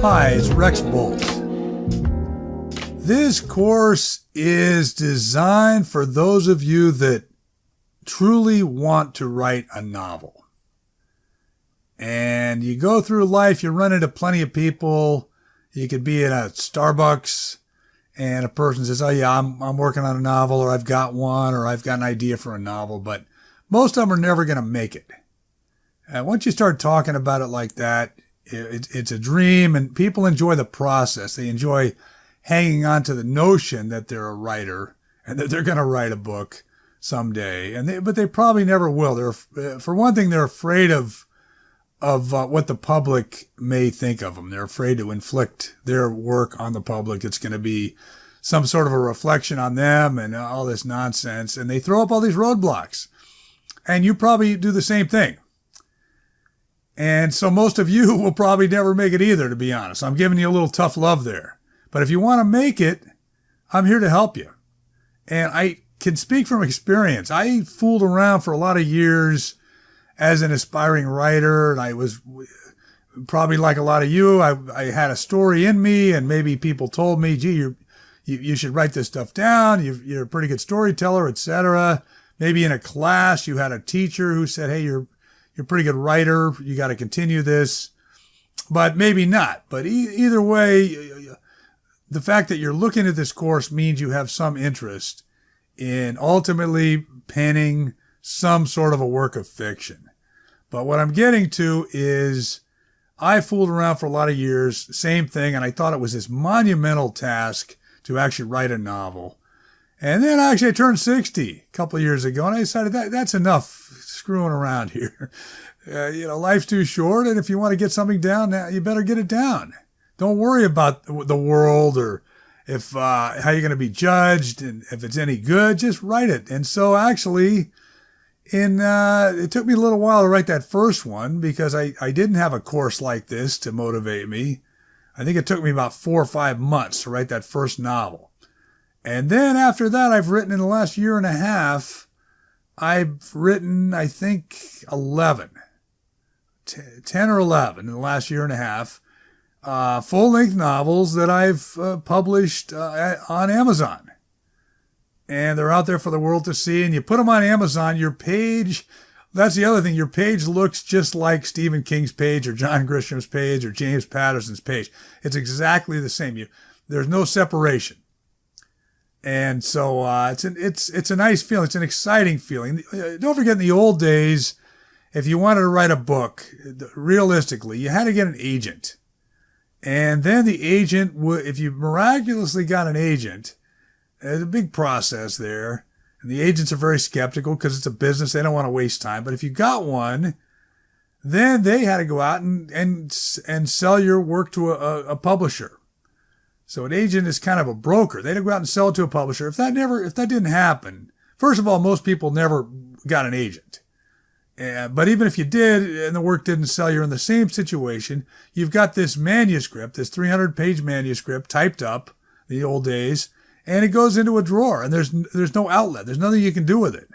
Hi, it's Rex Bolt. This course is designed for those of you that truly want to write a novel. And you go through life, you run into plenty of people. You could be in a Starbucks and a person says, oh yeah, I'm working on a novel, or I've got one, or I've got an idea for a novel, but most of them are never going to make it. And once you start talking about it like that, it's a dream, and people enjoy the process. They enjoy hanging on to the notion that they're a writer and that they're going to write a book someday. But they probably never will. For one thing, they're afraid of what the public may think of them. They're afraid to inflict their work on the public. It's going to be some sort of a reflection on them and all this nonsense. And they throw up all these roadblocks. And you probably do the same thing. And so most of you will probably never make it either, to be honest. I'm giving you a little tough love there. But if you want to make it, I'm here to help you. And I can speak from experience. I fooled around for a lot of years as an aspiring writer, and I was probably like a lot of you. I had a story in me, and maybe people told me, gee, you should write this stuff down. You're a pretty good storyteller, etc. Maybe in a class you had a teacher who said, hey, you're a pretty good writer. You got to continue this, but maybe not. But either way, the fact that you're looking at this course means you have some interest in ultimately penning some sort of a work of fiction. But what I'm getting to is I fooled around for a lot of years, same thing, and I thought it was this monumental task to actually write a novel. And then I turned 60 a couple of years ago, and I decided that's enough screwing around here. Life's too short, and if you want to get something down, you better get it down. Don't worry about the world or if how you're going to be judged and if it's any good. Just write it. And so actually, it took me a little while to write that first one because I didn't have a course like this to motivate me. I think it took me about 4 or 5 months to write that first novel. And then after that, I've written in the last year and a half, I've written, I think, 10 or 11 in the last year and a half, full-length novels that I've published on Amazon. And they're out there for the world to see. And you put them on Amazon, your page, that's the other thing, your page looks just like Stephen King's page or John Grisham's page or James Patterson's page. It's exactly the same. There's no separation. And so it's a nice feeling. It's an exciting feeling. Don't forget, in the old days, if you wanted to write a book, realistically, you had to get an agent. And then the agent would, if you miraculously got an agent, there's a big process there. And the agents are very skeptical because it's a business. They don't want to waste time. But if you got one, then they had to go out and sell your work to a publisher. So an agent is kind of a broker. They go out and sell it to a publisher. If that didn't happen, first of all, most people never got an agent. But even if you did and the work didn't sell, you're in the same situation. You've got this manuscript, this 300-page manuscript typed up in the old days, and it goes into a drawer, and there's no outlet. There's nothing you can do with it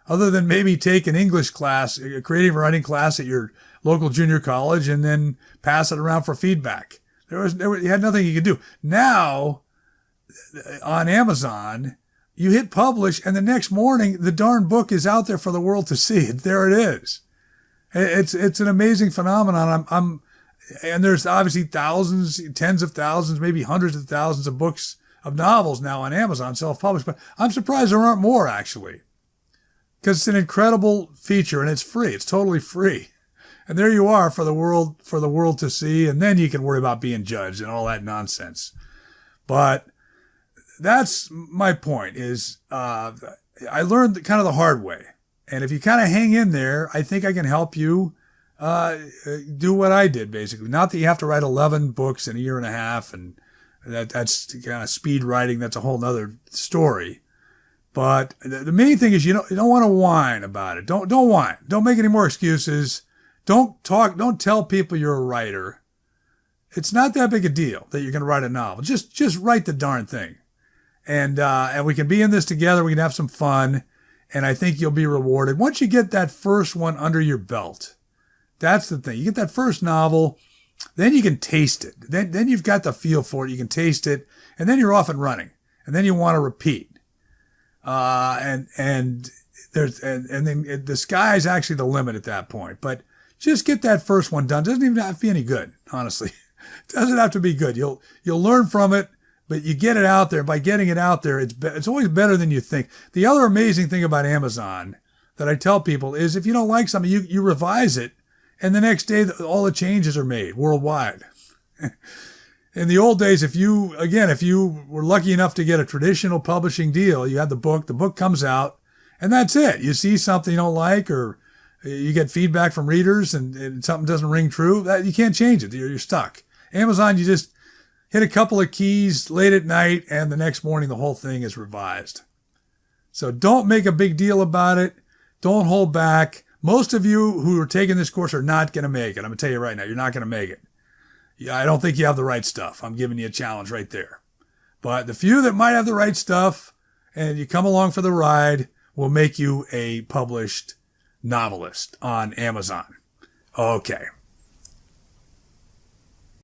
other than maybe take an English class, a creative writing class at your local junior college, and then pass it around for feedback. You had nothing you could do. Now, on Amazon, you hit publish, and the next morning, the darn book is out there for the world to see. There it is. It's an amazing phenomenon. And there's obviously thousands, tens of thousands, maybe hundreds of thousands of books of novels now on Amazon self-published. But I'm surprised there aren't more, actually, because it's an incredible feature, and it's free. It's totally free. And there you are for the world to see, and then you can worry about being judged and all that nonsense. But that's my point is, I learned kind of the hard way. And if you kind of hang in there, I think I can help you, do what I did, basically. Not that you have to write 11 books in a year and a half, and that's kind of speed writing. That's a whole nother story. But the main thing is you don't want to whine about it. Don't whine. Don't make any more excuses. Don't tell people you're a writer. It's not that big a deal that you're going to write a novel. Just write the darn thing. And we can be in this together. We can have some fun. And I think you'll be rewarded. Once you get that first one under your belt, that's the thing. You get that first novel, then you can taste it. Then you've got the feel for it. You can taste it, and then you're off and running. And then you want to repeat. And then the sky's actually the limit at that point. But just get that first one done. Doesn't even have to be any good, honestly. It doesn't have to be good. You'll learn from it, but you get it out there. By getting it out there, it's always better than you think. The other amazing thing about Amazon that I tell people is if you don't like something, you revise it, and the next day all the changes are made worldwide. In the old days, if you were lucky enough to get a traditional publishing deal, you had the book comes out, and that's it. You see something you don't like, or you get feedback from readers and something doesn't ring true, that you can't change it. You're stuck. Amazon, you just hit a couple of keys late at night, and the next morning the whole thing is revised. So don't make a big deal about it. Don't hold back. Most of you who are taking this course are not going to make it. I'm going to tell you right now, you're not going to make it. Yeah, I don't think you have the right stuff. I'm giving you a challenge right there. But the few that might have the right stuff and you come along for the ride will make you a published novelist on Amazon. Okay.